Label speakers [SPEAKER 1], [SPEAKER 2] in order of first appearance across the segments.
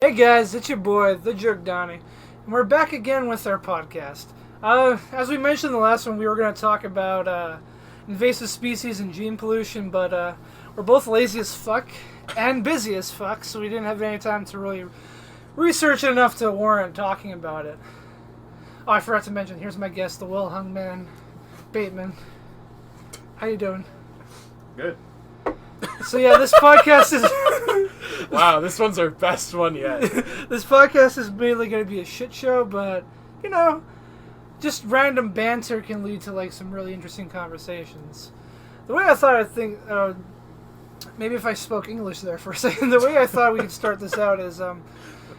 [SPEAKER 1] Hey guys, it's your boy, Thejerkdonny, and we're back again with our podcast. As we mentioned in the last one, we were going to talk about invasive species and gene pollution, but we're both lazy as fuck and busy as fuck, so we didn't have any time to really research it enough to warrant talking about it. Oh, I forgot to mention, here's my guest, the well-hung man, Bateman. How you doing?
[SPEAKER 2] Good.
[SPEAKER 1] So yeah, this podcast is...
[SPEAKER 2] Wow, this one's our best one yet.
[SPEAKER 1] This podcast is mainly going to be a shit show, but, you know, just random banter can lead to, like, some really interesting conversations. The way I thought I'd think... maybe if I spoke English there for a second. The way I thought we could start this out is,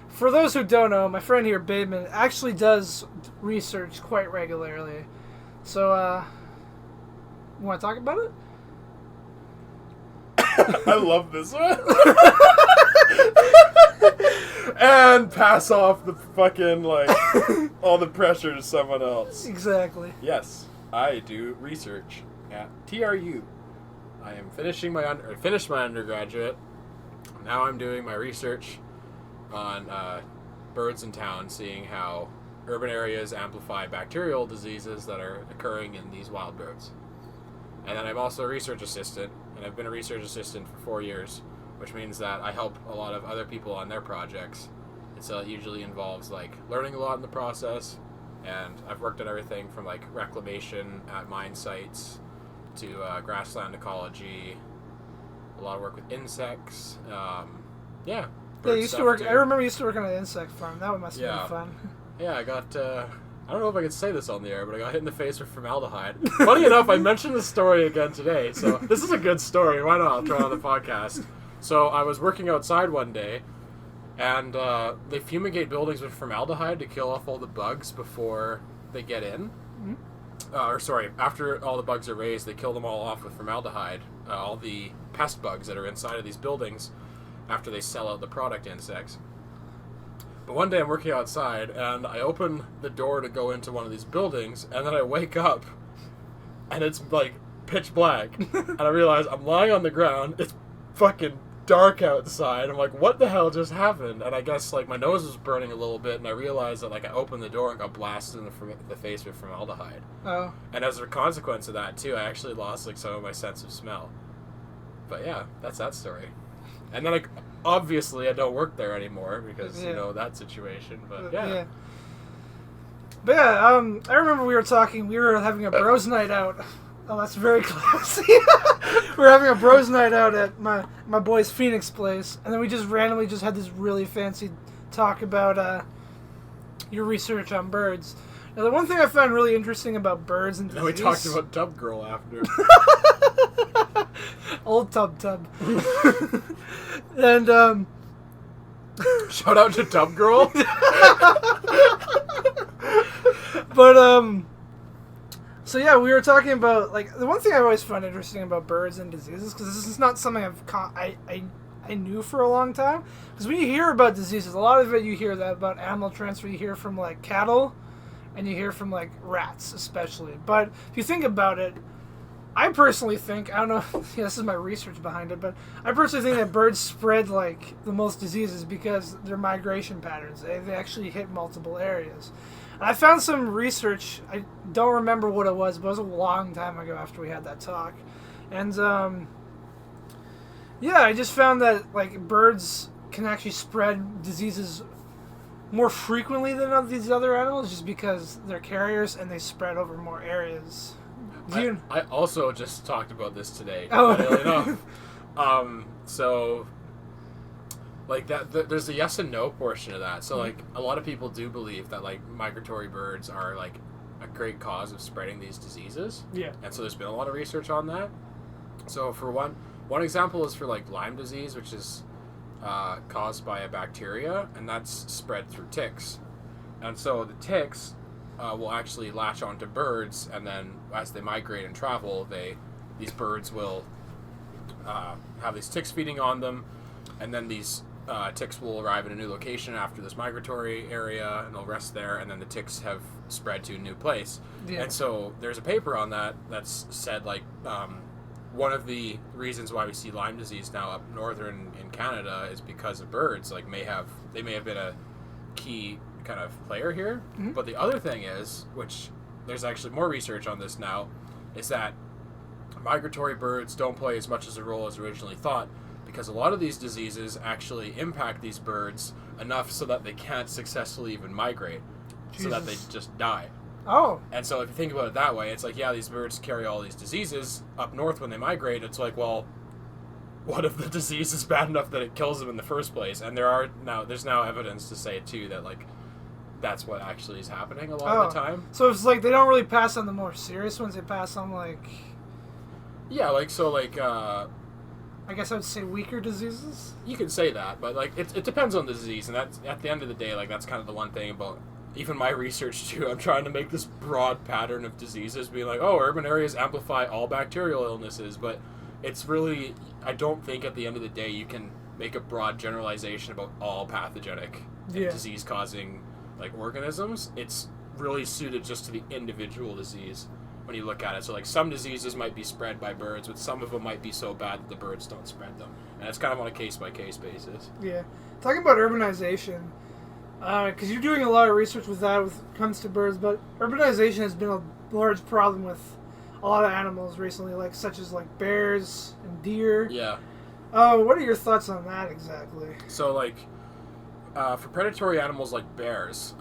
[SPEAKER 1] for those who don't know, my friend here, Bateman, actually does research quite regularly. So, you want to talk about it?
[SPEAKER 2] I love this one. And pass off the fucking, like, all the pressure to someone else.
[SPEAKER 1] Exactly.
[SPEAKER 2] Yes, I do research at TRU. I am finishing finished my undergraduate. Now I'm doing my research on birds in town, seeing how urban areas amplify bacterial diseases that are occurring in these wild birds. And then I'm also a research assistant, and I've been a research assistant for 4 years, which means that I help a lot of other people on their projects. And so it usually involves, like, learning a lot in the process, and I've worked on everything from, like, reclamation at mine sites to grassland ecology, a lot of work with insects,
[SPEAKER 1] Yeah, you used to work. I remember you used to work on an insect farm. That one must have been fun.
[SPEAKER 2] Yeah, I got... I don't know if I could say this on the air, but I got hit in the face with formaldehyde. Funny enough, I mentioned the story again today, so this is a good story. Why not? I'll try it on the podcast. So I was working outside one day, and they fumigate buildings with formaldehyde to kill off all the bugs before they get in. Mm-hmm. After all the bugs are raised, they kill them all off with formaldehyde, all the pest bugs that are inside of these buildings, after they sell out the product insects. But one day I'm working outside, and I open the door to go into one of these buildings, and then I wake up, and it's, like, pitch black. And I realize I'm lying on the ground, it's fucking dark outside. I'm like, what the hell just happened? And I guess, like, my nose was burning a little bit, and I realized that, like, I opened the door and got blasted in the face with formaldehyde.
[SPEAKER 1] Oh.
[SPEAKER 2] And as a consequence of that, too, I actually lost, like, some of my sense of smell. But yeah, that's that story. And then, obviously, I don't work there anymore because, you know, that situation. But, yeah.
[SPEAKER 1] But, yeah, I remember we were having a bros night out. Oh, that's very classy. We were having a bros night out at my boy's Phoenix place. And then we just randomly just had this really fancy talk about your research on birds. Now, the one thing I found really interesting about birds and disease...
[SPEAKER 2] And then we talked about Tub Girl after.
[SPEAKER 1] Old Tub. And,
[SPEAKER 2] shout out to Tub Girl.
[SPEAKER 1] But, so yeah, we were talking about, like, the one thing I've always found interesting about birds and diseases, because this is not something I knew for a long time, because when you hear about diseases, a lot of it you hear that about animal transfer, you hear from, like, cattle, and you hear from, like, rats, especially. But if you think about it, I personally think, I don't know, this is my research behind it, but I personally think that birds spread, like, the most diseases because their migration patterns. They actually hit multiple areas. And I found some research, I don't remember what it was, but it was a long time ago after we had that talk. And, yeah, I just found that, like, birds can actually spread diseases more frequently than these other animals just because they're carriers and they spread over more areas.
[SPEAKER 2] I also just talked about this today.
[SPEAKER 1] Oh.
[SPEAKER 2] Enough. So, like, there's a yes and no portion of that. So, like, a lot of people do believe that, like, migratory birds are, like, a great cause of spreading these diseases.
[SPEAKER 1] Yeah.
[SPEAKER 2] And so there's been a lot of research on that. So, for one example is for, like, Lyme disease, which is caused by a bacteria, and that's spread through ticks. And so the ticks will actually latch onto birds, and then as they migrate and travel, these birds will have these ticks feeding on them, and then these ticks will arrive in a new location after this migratory area, and they'll rest there, and then the ticks have spread to a new place. Yeah. And so there's a paper on that that's said, like, one of the reasons why we see Lyme disease now up northern in Canada is because of birds. Like, they may have been a key kind of player here.
[SPEAKER 1] Mm-hmm.
[SPEAKER 2] But the other thing is, which there's actually more research on this now, is that migratory birds don't play as much as a role as originally thought, because a lot of these diseases actually impact these birds enough so that they can't successfully even migrate, so that they just die.
[SPEAKER 1] Oh.
[SPEAKER 2] And so if you think about it that way, it's like, yeah, these birds carry all these diseases up north when they migrate. It's like, well, what if the disease is bad enough that it kills them in the first place? And there's now evidence to say, too, that, like, that's what actually is happening a lot of the time.
[SPEAKER 1] So it's like they don't really pass on the more serious ones. They pass on, like...
[SPEAKER 2] Yeah, like, so, like,
[SPEAKER 1] I guess I would say weaker diseases?
[SPEAKER 2] You could say that, but, like, it depends on the disease. And that's, at the end of the day, like, that's kind of the one thing about... Even my research, too, I'm trying to make this broad pattern of diseases, being like, oh, urban areas amplify all bacterial illnesses, but it's really, I don't think at the end of the day you can make a broad generalization about all pathogenic and disease-causing, like, organisms. It's really suited just to the individual disease when you look at it. So, like, some diseases might be spread by birds, but some of them might be so bad that the birds don't spread them. And it's kind of on a case-by-case basis.
[SPEAKER 1] Yeah. Talking about urbanization... because you're doing a lot of research with that when it comes to birds, but urbanization has been a large problem with a lot of animals recently, like such as like bears and deer.
[SPEAKER 2] Yeah.
[SPEAKER 1] What are your thoughts on that exactly?
[SPEAKER 2] So, like, for predatory animals like bears,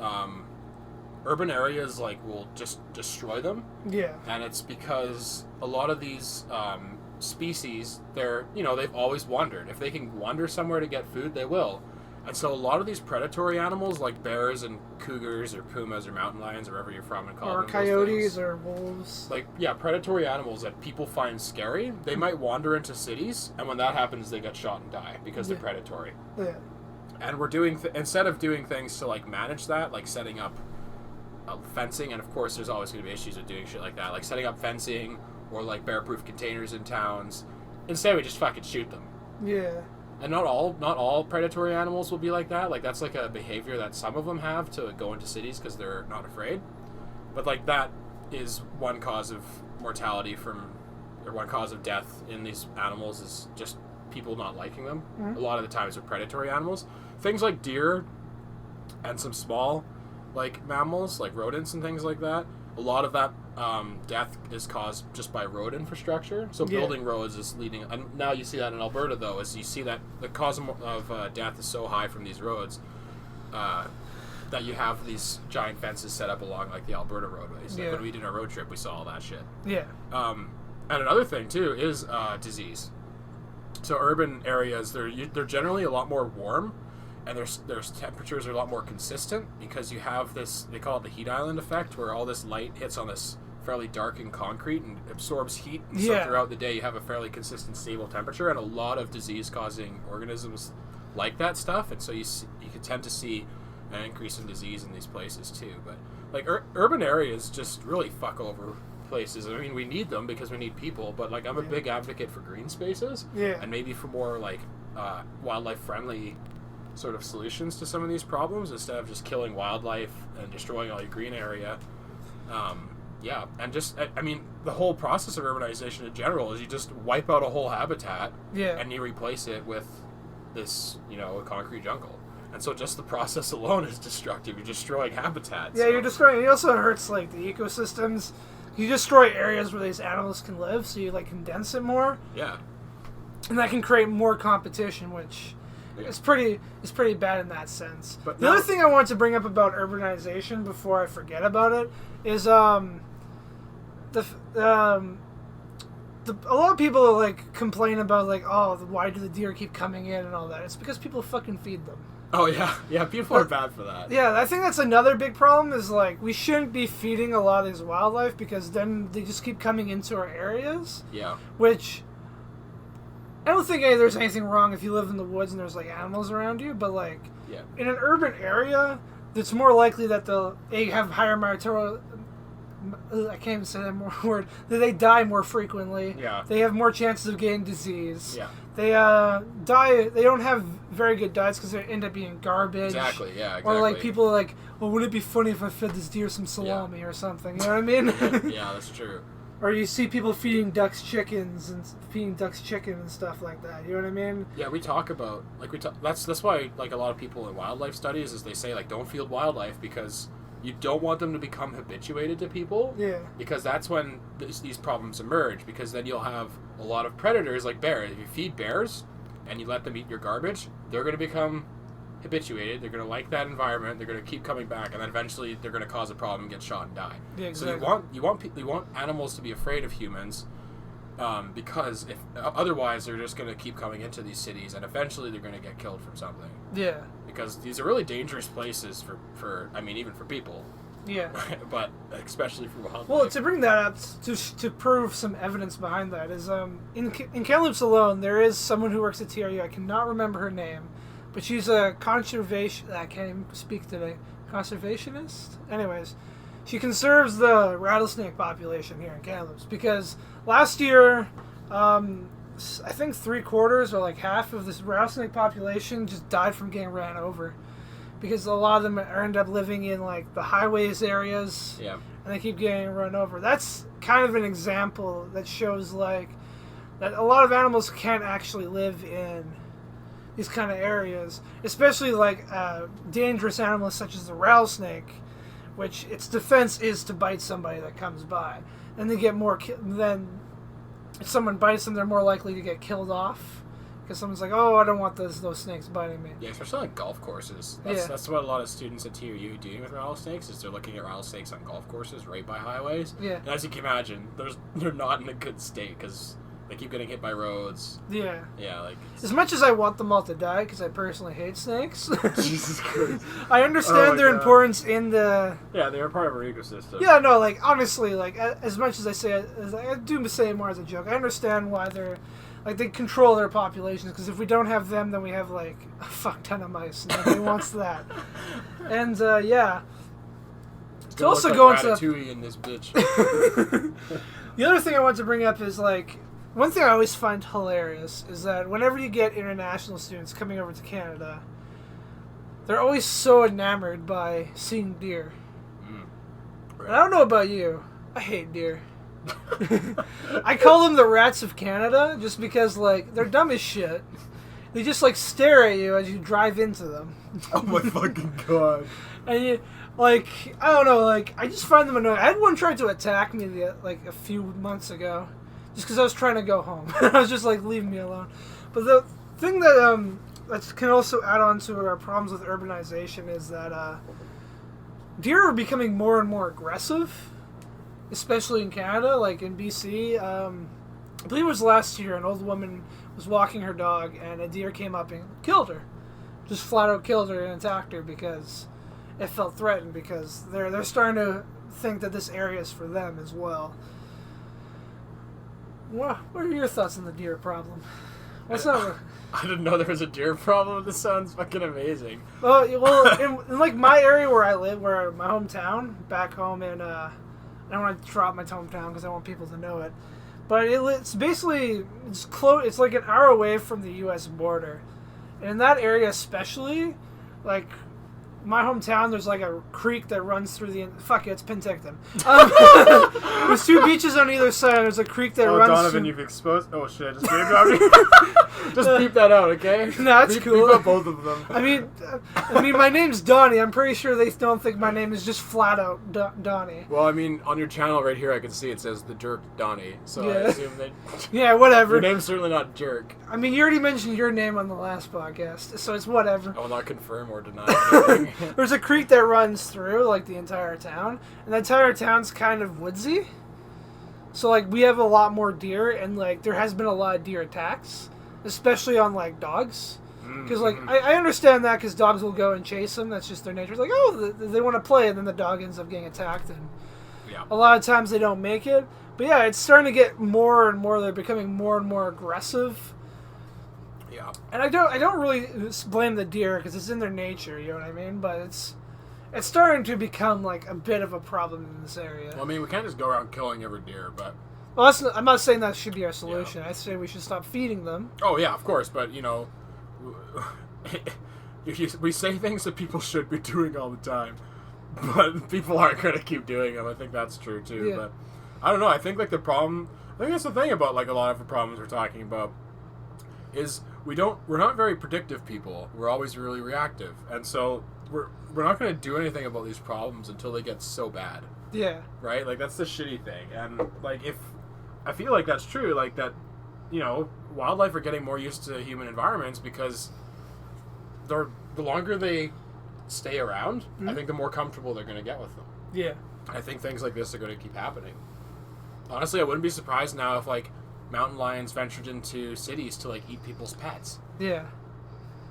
[SPEAKER 2] urban areas, like, will just destroy them.
[SPEAKER 1] Yeah.
[SPEAKER 2] And it's because a lot of these species, they've always wandered. If they can wander somewhere to get food, they will. And so a lot of these predatory animals, like bears and cougars or pumas or mountain lions or wherever you're from and call them,
[SPEAKER 1] or coyotes or wolves.
[SPEAKER 2] Like, yeah, predatory animals that people find scary, they might wander into cities, and when that happens, they get shot and die because they're predatory.
[SPEAKER 1] Yeah.
[SPEAKER 2] And we're doing, instead of doing things to, like, manage that, like setting up fencing, and of course there's always going to be issues with doing shit like that, like setting up fencing or, like, bear-proof containers in towns, instead we just fucking shoot them.
[SPEAKER 1] Yeah.
[SPEAKER 2] And not all predatory animals will be like that. Like, that's like a behavior that some of them have to go into cities because they're not afraid. But, like, that is one cause of mortality or one cause of death in these animals is just people not liking them. Mm-hmm. A lot of the times with predatory animals. Things like deer and some small, like, mammals, like rodents and things like that, a lot of that death is caused just by road infrastructure. So building roads is leading, and now you see that in Alberta, though, is you see that the cause of death is so high from these roads that you have these giant fences set up along, like, the Alberta roadways. Like, when we did our road trip, we saw all that shit.
[SPEAKER 1] Yeah.
[SPEAKER 2] And another thing, too, is disease. So urban areas, they're generally a lot more warm, and their temperatures are a lot more consistent because you have this, they call it the heat island effect, where all this light hits on this fairly darkened concrete and absorbs heat. And so throughout the day you have a fairly consistent, stable temperature, and a lot of disease-causing organisms like that stuff. And so you could tend to see an increase in disease in these places too. But, like, urban areas just really fuck over places. I mean, we need them because we need people, but, like, I'm a big advocate for green spaces. Yeah. And maybe for more, like, wildlife-friendly sort of solutions to some of these problems instead of just killing wildlife and destroying all your green area. And just, I mean, the whole process of urbanization in general is you just wipe out a whole habitat and you replace it with this, a concrete jungle. And so just the process alone is destructive. You're destroying habitats.
[SPEAKER 1] Yeah, you're destroying, it also hurts, like, the ecosystems. You destroy areas where these animals can live, so you, like, condense it more.
[SPEAKER 2] Yeah.
[SPEAKER 1] And that can create more competition, which... It's pretty bad in that sense. But the other thing I wanted to bring up about urbanization before I forget about it is a lot of people, like, complain about, like, oh, why do the deer keep coming in and all that. It's because people fucking feed them.
[SPEAKER 2] Oh yeah, people are bad for that.
[SPEAKER 1] Yeah, I think that's another big problem is, like, we shouldn't be feeding a lot of these wildlife because then they just keep coming into our areas. Yeah. Which... I don't think there's anything wrong if you live in the woods and there's, like, animals around you, but, like, in an urban area, it's more likely that they have higher migratory... I can't even say that more word. That they die more frequently. Yeah. They have more chances of getting disease. Yeah. They They don't have very good diets because they end up being garbage.
[SPEAKER 2] Exactly. Yeah. Exactly.
[SPEAKER 1] Or, like, people are like, well, would it be funny if I fed this deer some salami or something? You know what I mean?
[SPEAKER 2] Yeah, that's true.
[SPEAKER 1] Or you see people feeding ducks chicken and stuff like that. You know what I mean?
[SPEAKER 2] Yeah, we talk about that's why like a lot of people in wildlife studies is they say like don't feed wildlife because you don't want them to become habituated to people.
[SPEAKER 1] Yeah.
[SPEAKER 2] Because that's when these problems emerge. Because then you'll have a lot of predators like bears. If you feed bears and you let them eat your garbage, they're going to become habituated. They're going to like that environment. They're going to keep coming back, and then eventually they're going to cause a problem, and get shot, and die.
[SPEAKER 1] Yeah, exactly.
[SPEAKER 2] So you want animals to be afraid of humans, because if otherwise they're just going to keep coming into these cities, and eventually they're going to get killed from something.
[SPEAKER 1] Yeah.
[SPEAKER 2] Because these are really dangerous places for I mean even for people.
[SPEAKER 1] Yeah.
[SPEAKER 2] But especially for wildlife.
[SPEAKER 1] Well, to bring that up, to prove some evidence behind that, is in Kamloops alone, there is someone who works at TRU. I cannot remember her name, but she's a conservation... I can't even speak today. Conservationist? Anyways, she conserves the rattlesnake population here in Kamloops, because last year, I think 3/4 or like half of this rattlesnake population just died from getting ran over. Because a lot of them end up living in like the highways areas,
[SPEAKER 2] yeah,
[SPEAKER 1] and they keep getting run over. That's kind of an example that shows like that a lot of animals can't actually live in these kind of areas, especially like dangerous animals such as the rattlesnake, which its defense is to bite somebody that comes by, and they get more. Then if someone bites them, they're more likely to get killed off. Because someone's like, oh, I don't want those snakes biting me.
[SPEAKER 2] Yeah, especially on golf courses. That's what a lot of students at TRU do with rattlesnakes, is they're looking at rattlesnakes on golf courses right by highways.
[SPEAKER 1] Yeah.
[SPEAKER 2] And as you can imagine, they're not in a good state because they keep getting hit by roads.
[SPEAKER 1] Yeah.
[SPEAKER 2] Yeah, like...
[SPEAKER 1] As much as I want them all to die, because I personally hate snakes.
[SPEAKER 2] Jesus Christ.
[SPEAKER 1] I understand their importance in the...
[SPEAKER 2] Yeah, they're a part of our ecosystem.
[SPEAKER 1] Yeah, no, like, honestly, like, as much as I do say it more as a joke, I understand why they're... Like, they control their populations, because if we don't have them, then we have, like, a fuck ton of mice, and nobody wants that. And, yeah.
[SPEAKER 2] To also go into... Ratatouille in this bitch.
[SPEAKER 1] The other thing I want to bring up is, like, one thing I always find hilarious is that whenever you get international students coming over to Canada, they're always so enamored by seeing deer. Right. And I don't know about you. I hate deer. I call them the rats of Canada just because, like, they're dumb as shit. They just, like, stare at you as you drive into them.
[SPEAKER 2] Oh my fucking god.
[SPEAKER 1] And you, like, I don't know, like, I just find them annoying. I had one try to attack me, like, a few months ago, just because I was trying to go home. I was just like, leave me alone. But the thing that can also add on to our problems with urbanization is that deer are becoming more and more aggressive. Especially in Canada, like in BC. I believe it was last year, an old woman was walking her dog, and a deer came up and killed her. Just flat out killed her and attacked her because it felt threatened, because they're starting to think that this area is for them as well. What are your thoughts on the deer problem? What's up?
[SPEAKER 2] I didn't know there was a deer problem. This sounds fucking amazing.
[SPEAKER 1] Well, in like my area where I live, where my hometown, back home in I don't want to drop my hometown because I want people to know it. But it's basically, it's close. It's like an hour away from the U.S. border. And in that area especially, like, my hometown, there's like a creek that runs through the... Fuck it, it's Penticton. There's 2 beaches on either side, and there's a creek that runs
[SPEAKER 2] Donovan,
[SPEAKER 1] through...
[SPEAKER 2] you've exposed... Oh shit, just just beep that out, okay?
[SPEAKER 1] No, that's cool.
[SPEAKER 2] Beep up both of them.
[SPEAKER 1] I mean, my name's Donnie. I'm pretty sure they don't think my name is just flat out Donnie.
[SPEAKER 2] Well, I mean, on your channel right here, I can see it says Thejerkdonny, so yeah. I assume they...
[SPEAKER 1] Yeah, whatever.
[SPEAKER 2] Your name's certainly not Jerk.
[SPEAKER 1] I mean, you already mentioned your name on the last podcast, so it's whatever.
[SPEAKER 2] I will not confirm or deny anything.
[SPEAKER 1] There's a creek that runs through, like, the entire town, and the entire town's kind of woodsy. So, like, we have a lot more deer, and, like, there has been a lot of deer attacks, especially on, like, dogs. Because, like, I understand that because dogs will go and chase them. That's just their nature. It's like, oh, they want to play, and then the dog ends up getting attacked, and a lot of times they don't make it. But, yeah, it's starting to get more and more, they're becoming more and more aggressive.
[SPEAKER 2] Yeah.
[SPEAKER 1] And I don't really blame the deer because it's in their nature, you know what I mean? But it's starting to become like a bit of a problem in this area.
[SPEAKER 2] Well, I mean, we can't just go around killing every deer, but...
[SPEAKER 1] Well, I'm not saying that should be our solution. I say we should stop feeding them.
[SPEAKER 2] Oh, yeah, of course, but, you know... we say things that people should be doing all the time, but people aren't going to keep doing them. I think that's true, too.
[SPEAKER 1] Yeah.
[SPEAKER 2] But I don't know. I think like the problem. I think that's the thing about like a lot of the problems we're talking about is we're not very predictive people. We're always really reactive, and so we're not going to do anything about these problems until they get so bad.
[SPEAKER 1] Yeah.
[SPEAKER 2] Right. Like that's the shitty thing, and like if I feel like that's true, like that, wildlife are getting more used to human environments because the longer they stay around, I think the more comfortable they're going to get with them.
[SPEAKER 1] Yeah.
[SPEAKER 2] I think things like this are going to keep happening. Honestly, I wouldn't be surprised now if like mountain lions ventured into cities to like eat people's pets.
[SPEAKER 1] Yeah.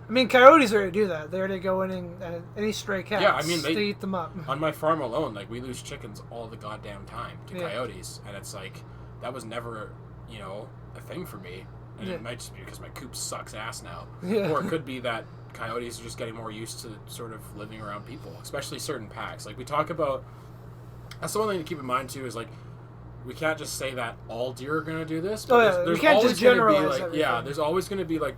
[SPEAKER 1] I mean, coyotes already do that. They already go in and any stray cats.
[SPEAKER 2] Yeah, I mean,
[SPEAKER 1] they eat them up.
[SPEAKER 2] On my farm alone, like we lose chickens all the goddamn time to coyotes, and it's like that was never, a thing for me. And it might just be because my coop sucks ass now, or it could be that coyotes are just getting more used to sort of living around people, especially certain packs. Like we talk about. That's the one thing to keep in mind too is like we can't just say that all deer are going to do this. But there's
[SPEAKER 1] you can't
[SPEAKER 2] always
[SPEAKER 1] just generalize
[SPEAKER 2] like,
[SPEAKER 1] everything.
[SPEAKER 2] Yeah, there's always going to be like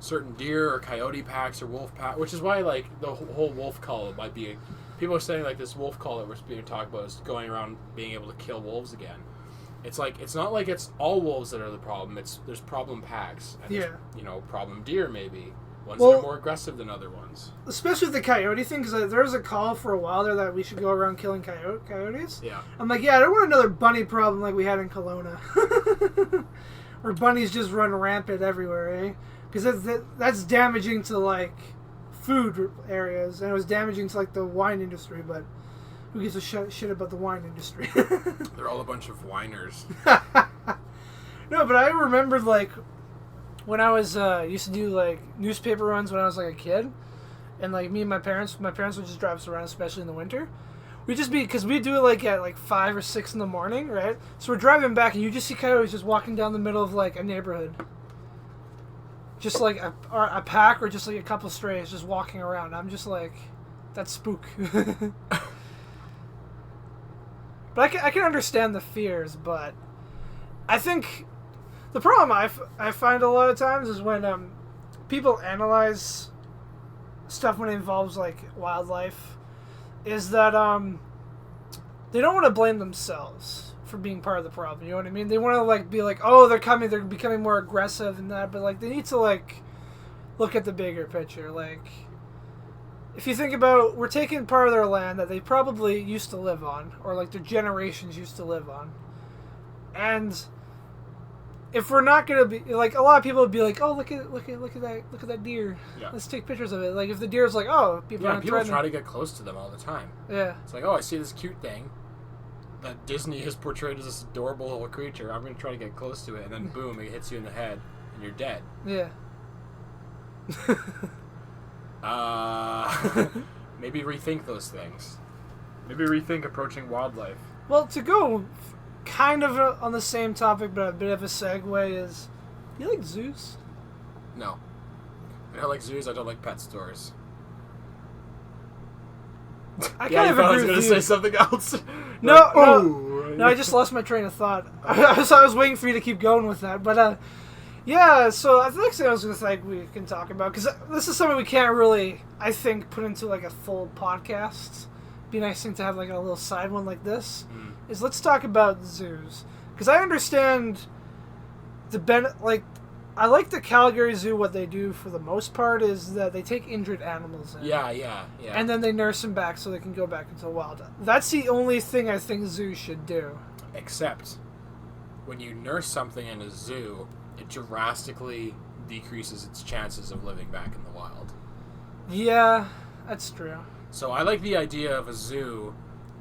[SPEAKER 2] certain deer or coyote packs or wolf pack, which is why like the whole wolf call might be. People are saying like this wolf call that we're being talked about is going around being able to kill wolves again. It's like it's not like it's all wolves that are the problem. There's problem packs. And there's, problem deer maybe. Ones that are more aggressive than other ones. Especially
[SPEAKER 1] with the coyote thing, because there was a call for a while there that we should go around killing coyotes.
[SPEAKER 2] Yeah.
[SPEAKER 1] I'm like, I don't want another bunny problem like we had in Kelowna. Where bunnies just run rampant everywhere, eh? Because that's damaging to, like, food areas, and it was damaging to, like, the wine industry, but who gives a shit about the wine industry?
[SPEAKER 2] They're all a bunch of whiners.
[SPEAKER 1] No, but I remembered, like, when I was used to do like newspaper runs when I was like a kid, and like me and my parents would just drive us around, especially in the winter. We'd just be because we do it like at like 5 or 6 in the morning, right? So we're driving back, and you just see coyotes just walking down the middle of like a neighborhood, just like a pack or just like a couple strays just walking around. I'm just like, that's spook. But I can understand the fears, but I think. The problem I find a lot of times is when people analyze stuff when it involves like wildlife, is that they don't want to blame themselves for being part of the problem. You know what I mean? They want to like be like, oh, they're becoming more aggressive and that, but like they need to like look at the bigger picture. Like if you think about, we're taking part of their land that they probably used to live on, or like their generations used to live on, and if we're not gonna be like, a lot of people would be like, oh, look at that deer. Yeah. Let's take pictures of it. Like if the deer's like, oh, people
[SPEAKER 2] try to get close to them all the time.
[SPEAKER 1] Yeah.
[SPEAKER 2] It's like, oh, I see this cute thing that Disney has portrayed as this adorable little creature. I'm gonna try to get close to it, and then boom, it hits you in the head, and you're dead.
[SPEAKER 1] Yeah.
[SPEAKER 2] Maybe rethink those things. Maybe rethink approaching wildlife.
[SPEAKER 1] Well, to go kind of on the same topic, but a bit of a segue is, do you like zoos?
[SPEAKER 2] No. I don't like zoos. I don't like pet stores.
[SPEAKER 1] I kind of agree with you.
[SPEAKER 2] I was going to say something else.
[SPEAKER 1] No, I just lost my train of thought. I was waiting for you to keep going with that, but yeah. So the next thing I was going to think we can talk about, because this is something we can't really, I think, put into like a full podcast. Be a nice thing to have like a little side one like this. Is let's talk about zoos, because I understand I like the Calgary Zoo. What they do for the most part is that they take injured animals in.
[SPEAKER 2] Yeah.
[SPEAKER 1] And then they nurse them back so they can go back into the wild. That's the only thing I think zoos should do.
[SPEAKER 2] Except when you nurse something in a zoo, it drastically decreases its chances of living back in the wild.
[SPEAKER 1] Yeah, that's true.
[SPEAKER 2] So I like the idea of a zoo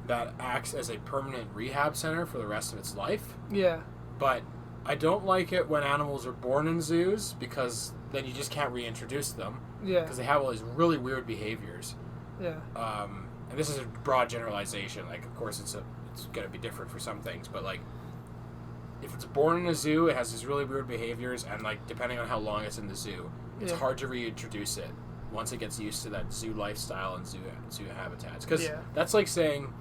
[SPEAKER 2] that acts as a permanent rehab center for the rest of its life.
[SPEAKER 1] Yeah.
[SPEAKER 2] But I don't like it when animals are born in zoos, because then you just can't reintroduce them.
[SPEAKER 1] Yeah.
[SPEAKER 2] Because they have all these really weird behaviors.
[SPEAKER 1] Yeah.
[SPEAKER 2] And this is a broad generalization. Like, of course, it's going to be different for some things, but like, if it's born in a zoo, it has these really weird behaviors, and like, depending on how long it's in the zoo, it's hard to reintroduce it once it gets used to that zoo lifestyle and zoo habitats. Because that's like saying,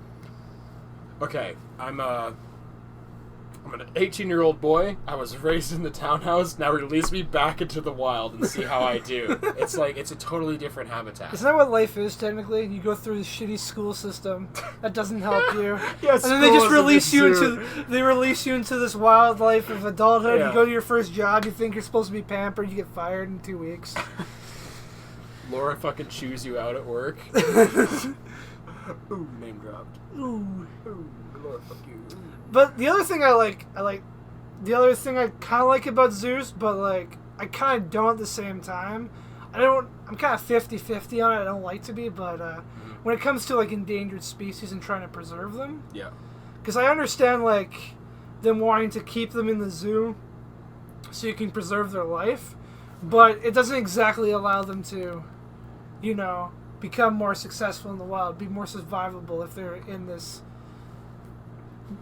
[SPEAKER 2] okay, I'm I'm an 18-year-old boy. I was raised in the townhouse. Now release me back into the wild and see how I do. It's like, it's a totally different habitat.
[SPEAKER 1] Isn't that what life is, technically? You go through the shitty school system that doesn't help you.
[SPEAKER 2] Yeah,
[SPEAKER 1] and then they just release you into this wild life of adulthood.
[SPEAKER 2] Yeah.
[SPEAKER 1] You go to your first job, you think you're supposed to be pampered, you get fired in 2 weeks.
[SPEAKER 2] Laura fucking chews you out at work. Ooh, name dropped.
[SPEAKER 1] Ooh.
[SPEAKER 2] Laura, fuck you.
[SPEAKER 1] But the other thing the other thing I kind of like about zoos, but like I kind of don't at the same time. I'm kind of 50-50 on it. I don't like to be, but when it comes to like endangered species and trying to preserve them,
[SPEAKER 2] Yeah.
[SPEAKER 1] because I understand like them wanting to keep them in the zoo so you can preserve their life, but it doesn't exactly allow them to, you know, become more successful in the wild, be more survivable if they're in this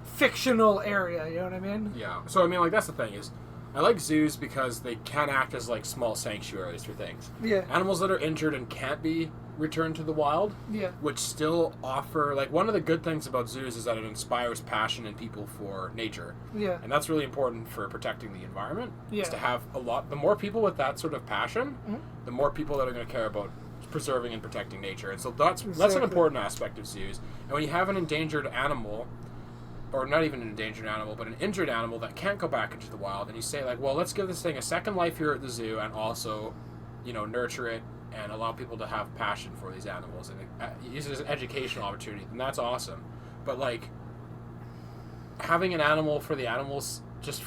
[SPEAKER 1] fictional area, you know what I mean?
[SPEAKER 2] Yeah. So, I mean, like, that's the thing is, I like zoos because they can act as, like, small sanctuaries for things.
[SPEAKER 1] Yeah.
[SPEAKER 2] Animals that are injured and can't be returned to the wild,
[SPEAKER 1] Yeah.
[SPEAKER 2] which still offer, like, one of the good things about zoos is that it inspires passion in people for nature.
[SPEAKER 1] Yeah.
[SPEAKER 2] And that's really important for protecting the environment.
[SPEAKER 1] Yeah.
[SPEAKER 2] Is to have the more people with that sort of passion, the more people that are going to care about preserving and protecting nature. And so that's an important aspect of zoos. And when you have an endangered animal, or not even an endangered animal, but an injured animal that can't go back into the wild, and you say, like, well, let's give this thing a second life here at the zoo and also, you know, nurture it and allow people to have passion for these animals and use it as an educational opportunity, and that's awesome. But, like, having an animal for the animals just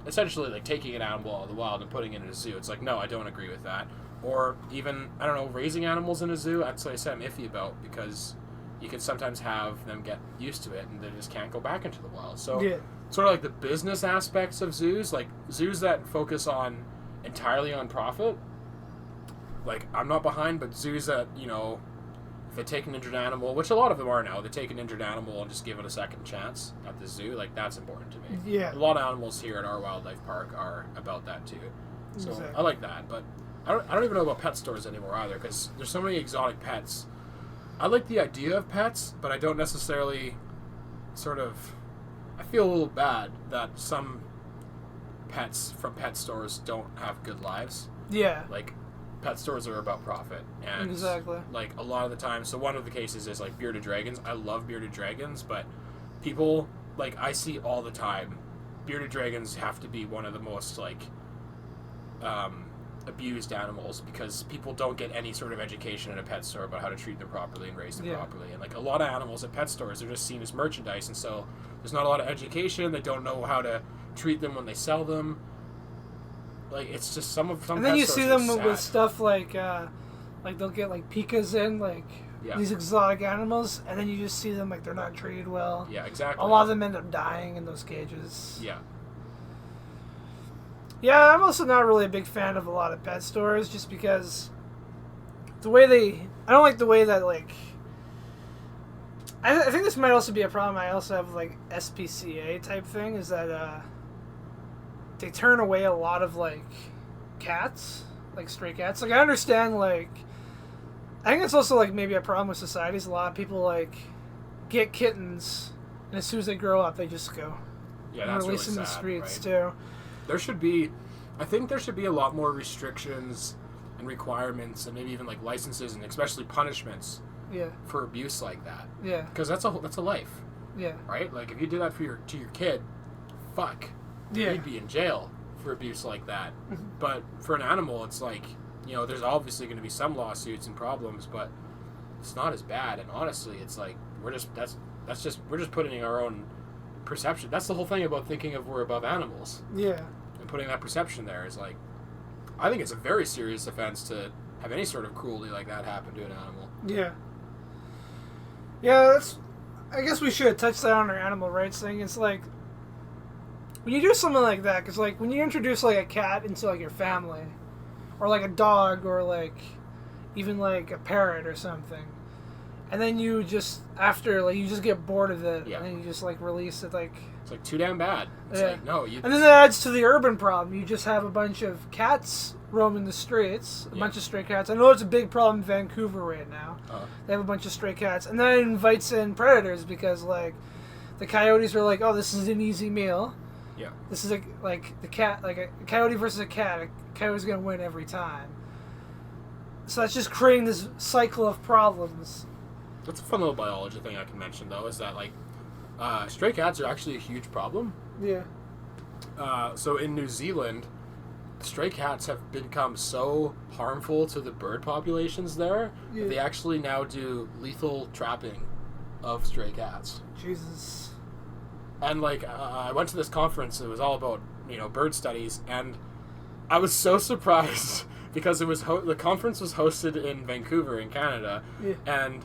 [SPEAKER 2] essentially, like, taking an animal out of the wild and putting it in a zoo, it's like, no, I don't agree with that. Or even, I don't know, raising animals in a zoo, that's what I said I'm iffy about, because you can sometimes have them get used to it and they just can't go back into the wild. So sort of like the business aspects of zoos, like zoos that focus on entirely on profit, like I'm not behind, but zoos that, you know, if they take an injured animal, which a lot of them are now, they take an injured animal and just give it a second chance at the zoo, like that's important to me.
[SPEAKER 1] Yeah.
[SPEAKER 2] A lot of animals here at our wildlife park are about that too. So
[SPEAKER 1] Exactly.
[SPEAKER 2] I like that, but I don't even know about pet stores anymore either, because there's so many exotic pets. I like the idea of pets, but I don't necessarily I feel a little bad that some pets from pet stores don't have good lives.
[SPEAKER 1] Yeah.
[SPEAKER 2] Like, pet stores are about profit. And,
[SPEAKER 1] Exactly.
[SPEAKER 2] like, a lot of the time, so one of the cases is, like, bearded dragons. I love bearded dragons, but people, like, I see all the time, bearded dragons have to be one of the most, like, abused animals, because people don't get any sort of education at a pet store about how to treat them properly and raise them properly. And like a lot of animals at pet stores are just seen as merchandise, and so there's not a lot of education. They don't know how to treat them when they sell them. Like, it's just some
[SPEAKER 1] and then you see them with stuff like they'll get like pikas in, like these exotic animals, and then you just see them like they're not treated well.
[SPEAKER 2] Yeah, exactly.
[SPEAKER 1] A lot of them end up dying in those cages.
[SPEAKER 2] Yeah.
[SPEAKER 1] Yeah, I'm also not really a big fan of a lot of pet stores, just because I don't like the way that, like, I think this might also be a problem I also have with, like, SPCA type thing, is that, they turn away a lot of, like, cats, like, stray cats. Like, I understand, like, I think it's also, like, maybe a problem with society, is a lot of people, like, get kittens, and as soon as they grow up, they just go.
[SPEAKER 2] Yeah, that's
[SPEAKER 1] release
[SPEAKER 2] really
[SPEAKER 1] them in the
[SPEAKER 2] sad,
[SPEAKER 1] streets,
[SPEAKER 2] right?
[SPEAKER 1] too.
[SPEAKER 2] I think there should be a lot more restrictions and requirements, and maybe even like licenses and especially punishments for abuse like that.
[SPEAKER 1] Yeah.
[SPEAKER 2] Because that's a life.
[SPEAKER 1] Yeah.
[SPEAKER 2] Right? Like, if you do that to your kid, you'd be in jail for abuse like that. But for an animal, it's like, you know, there's obviously going to be some lawsuits and problems, but it's not as bad. And honestly, it's like we're just putting our own perception. That's the whole thing about thinking of we're above animals.
[SPEAKER 1] Yeah.
[SPEAKER 2] And putting that perception there is like, I think it's a very serious offense to have any sort of cruelty like that happen to an animal.
[SPEAKER 1] Yeah. Yeah, I guess we should touch that on our animal rights thing. It's like, when you do something like that, because like when you introduce like a cat into like your family, or like a dog, or like even like a parrot or something, and then you just you just get bored of it, and then you just like release it, like
[SPEAKER 2] it's like too damn bad. It's like, no,
[SPEAKER 1] and then that adds to the urban problem. You just have a bunch of cats roaming the streets, a bunch of stray cats. I know it's a big problem in Vancouver right now. They have a bunch of stray cats, and then it invites in predators, because like the coyotes are like, oh, this is an easy meal.
[SPEAKER 2] Yeah.
[SPEAKER 1] This is a coyote versus a cat. A coyote's gonna win every time. So that's just creating this cycle of problems.
[SPEAKER 2] That's a fun little biology thing I can mention, though, is that, like, stray cats are actually a huge problem.
[SPEAKER 1] Yeah.
[SPEAKER 2] So in New Zealand, stray cats have become so harmful to the bird populations there that they actually now do lethal trapping of stray cats.
[SPEAKER 1] Jesus.
[SPEAKER 2] And, like, I went to this conference. It was all about, bird studies, and I was so surprised because it was the conference was hosted in Vancouver in Canada, and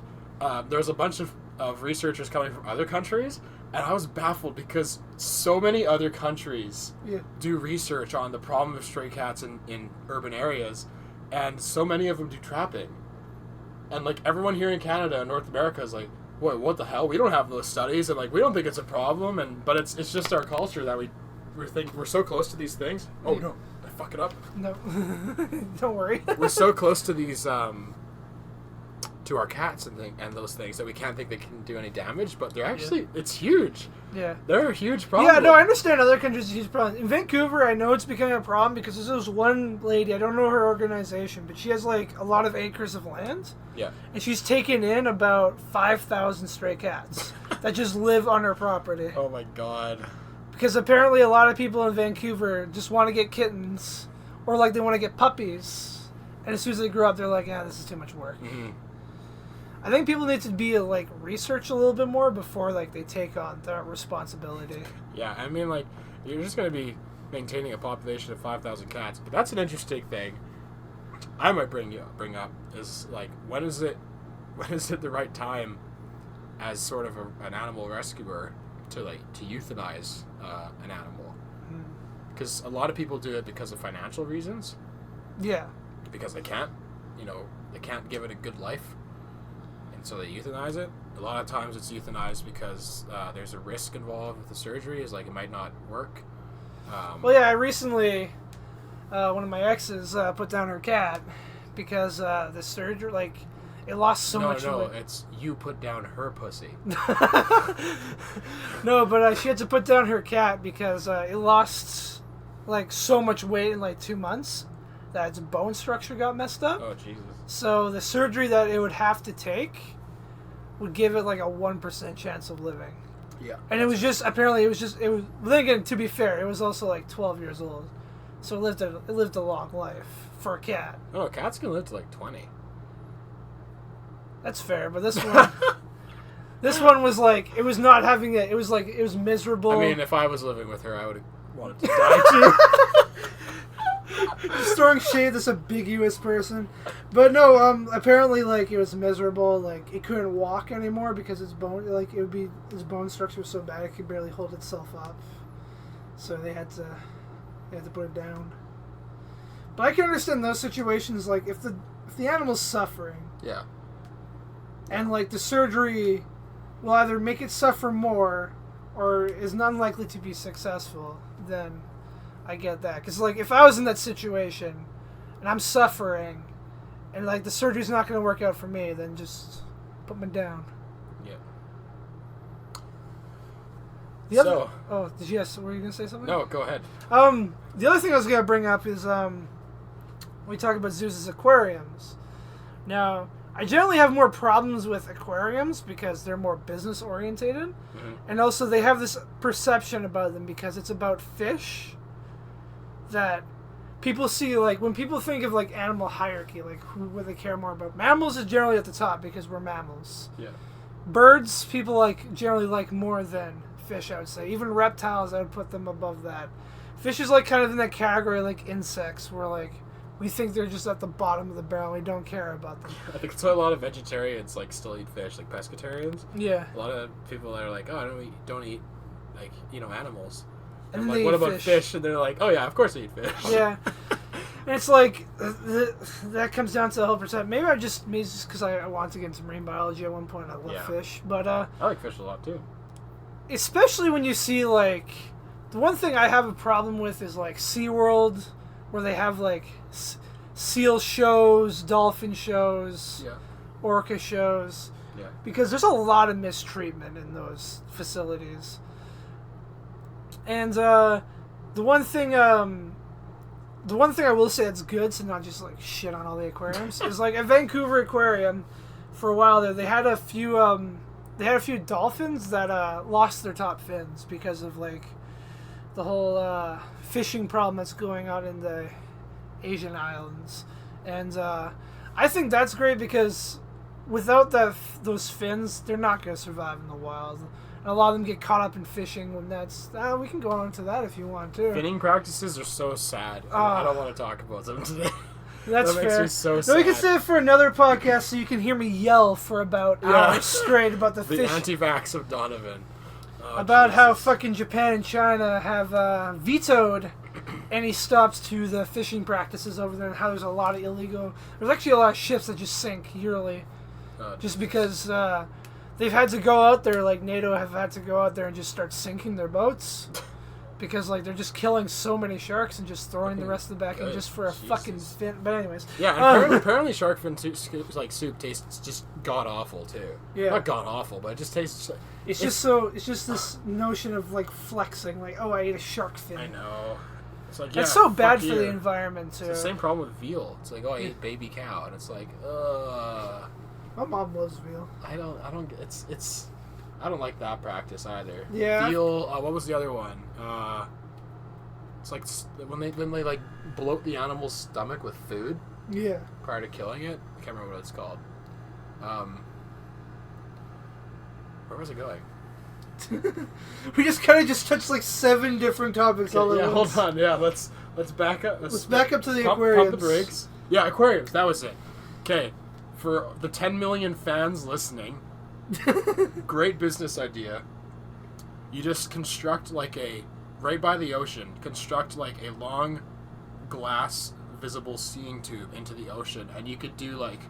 [SPEAKER 2] there was a bunch of researchers coming from other countries, and I was baffled because so many other countries do research on the problem of stray cats in urban areas, and so many of them do trapping. And, like, everyone here in Canada and North America is like, what the hell? We don't have those studies, and, like, we don't think it's a problem, but it's just our culture that we think we're so close to these things. Oh, no. I fuck it up.
[SPEAKER 1] No. Don't worry.
[SPEAKER 2] We're so close to these, to our cats and those things that we can't think they can do any damage, but they're actually, it's huge.
[SPEAKER 1] Yeah.
[SPEAKER 2] They're a huge problem.
[SPEAKER 1] Yeah, no, I understand other countries it's a huge problem. In Vancouver, I know it's becoming a problem because there's this one lady, I don't know her organization, but she has, like, a lot of acres of land.
[SPEAKER 2] Yeah.
[SPEAKER 1] And she's taken in about 5,000 stray cats that just live on her property.
[SPEAKER 2] Oh my god.
[SPEAKER 1] Because apparently a lot of people in Vancouver just want to get kittens, or, like, they want to get puppies. And as soon as they grow up, they're like, this is too much work.
[SPEAKER 2] Mm-hmm.
[SPEAKER 1] I think people need to be, like, research a little bit more before, like, they take on that responsibility.
[SPEAKER 2] Yeah, I mean, like, you're just going to be maintaining a population of 5,000 cats, but that's an interesting thing I might bring up is, like, when is it the right time as sort of an animal rescuer to euthanize an animal? Because a lot of people do it because of financial reasons.
[SPEAKER 1] Yeah.
[SPEAKER 2] Because they can't give it a good life. And so they euthanize it. A lot of times it's euthanized because there's a risk involved with the surgery. Is like it might not work.
[SPEAKER 1] Well, yeah, I recently, one of my exes put down her cat because the surgery, like, it lost so much weight.
[SPEAKER 2] No, it's you put down her pussy.
[SPEAKER 1] No, but she had to put down her cat because it lost, like, so much weight in, like, 2 months that its bone structure got messed up.
[SPEAKER 2] Oh, Jesus.
[SPEAKER 1] So the surgery that it would have to take would give it, like, a 1% chance of living.
[SPEAKER 2] Yeah.
[SPEAKER 1] And it was then again, to be fair, it was also, like, 12 years old. So it lived a long life for a cat.
[SPEAKER 2] Oh, cats can live to, like, 20.
[SPEAKER 1] That's fair, but this one... This one was, like, it was not having it. It was, like, it was miserable.
[SPEAKER 2] I mean, if I was living with her, I would have wanted to die, too.
[SPEAKER 1] Just throwing shade at this ambiguous person. But no, apparently, like, it was miserable. Like, it couldn't walk anymore because its bone structure was so bad it could barely hold itself up. So they had to put it down. But I can understand those situations, like, if the animal's suffering.
[SPEAKER 2] Yeah.
[SPEAKER 1] And, like, the surgery will either make it suffer more or is unlikely to be successful, then I get that. Because, like, if I was in that situation and I'm suffering and, like, the surgery's not going to work out for me, then just put me down.
[SPEAKER 2] Yeah.
[SPEAKER 1] Oh, were you going to say something?
[SPEAKER 2] No, go ahead.
[SPEAKER 1] The other thing I was going to bring up is we talk about zoos as aquariums. Now, I generally have more problems with aquariums because they're more business orientated.
[SPEAKER 2] Mm-hmm.
[SPEAKER 1] And also they have this perception about them because it's about fish that people see, like, when people think of, like, animal hierarchy, like, who would they care more about? Mammals is generally at the top because we're mammals.
[SPEAKER 2] Yeah.
[SPEAKER 1] Birds, people generally like more than fish, I would say. Even reptiles, I would put them above that. Fish is, like, kind of in that category, like insects, where, like, we think they're just at the bottom of the barrel. We don't care about them.
[SPEAKER 2] I think that's why a lot of vegetarians, like, still eat fish, like pescatarians.
[SPEAKER 1] Yeah.
[SPEAKER 2] A lot of people that are like, oh, I don't eat, like, animals.
[SPEAKER 1] And
[SPEAKER 2] I'm
[SPEAKER 1] then
[SPEAKER 2] like, what about fish? And they're like, oh yeah, of course I eat fish.
[SPEAKER 1] Yeah. And it's like, that comes down to the whole percent. Maybe just because I wanted to get into marine biology at one point. I love fish. But,
[SPEAKER 2] I like fish a lot too.
[SPEAKER 1] Especially when you see, like, the one thing I have a problem with is, like, SeaWorld, where they have, like, seal shows, dolphin shows, orca shows.
[SPEAKER 2] Yeah.
[SPEAKER 1] Because there's a lot of mistreatment in those facilities. And the one thing I will say that's good, to not just like shit on all the aquariums, is like at Vancouver Aquarium, for a while there, they had a few dolphins that lost their top fins because of like the whole fishing problem that's going on in the Asian islands. And I think that's great because without those fins, they're not going to survive in the wild. And a lot of them get caught up in fishing when that's... we can go on to that if you want to.
[SPEAKER 2] Finning practices are so sad. I don't want to talk about them today.
[SPEAKER 1] That's
[SPEAKER 2] that makes
[SPEAKER 1] fair.
[SPEAKER 2] me so sad.
[SPEAKER 1] No, we can save it for another podcast so you can hear me yell for about hours straight about the fish.
[SPEAKER 2] The anti-vax of Donovan.
[SPEAKER 1] About how fucking Japan and China have vetoed any stops to the fishing practices over there, and how there's a lot of illegal... There's actually a lot of ships that just sink yearly. Just because they've had to go out there, like NATO have had to go out there and just start sinking their boats. Because like they're just killing so many sharks and just throwing the rest of the back in just for a fucking fin. But anyways,
[SPEAKER 2] yeah. And apparently shark fin soup tastes just god awful too.
[SPEAKER 1] Yeah,
[SPEAKER 2] not god awful, but it just tastes.
[SPEAKER 1] It's just this notion of like flexing, like, oh, I ate a shark fin.
[SPEAKER 2] I know. It's like,
[SPEAKER 1] it's so bad for the environment too.
[SPEAKER 2] It's the same problem with veal. It's like, oh, I ate baby cow, and it's like,
[SPEAKER 1] My mom loves veal.
[SPEAKER 2] I don't. It's. I don't like that practice either.
[SPEAKER 1] Yeah.
[SPEAKER 2] Veal. What was the other one? It's like when they like bloat the animal's stomach with food.
[SPEAKER 1] Yeah.
[SPEAKER 2] Prior to killing it, I can't remember what it's called. Where was it going?
[SPEAKER 1] We just kind of just touched like 7 different topics all at once.
[SPEAKER 2] Hold on. Yeah, let's back up.
[SPEAKER 1] Let's back up to the aquariums.
[SPEAKER 2] Pump the brakes. Yeah, aquariums. That was it. Okay, for the 10 million fans listening. Great business idea. You just construct like right by the ocean, construct like a long glass visible seeing tube into the ocean, and you could do like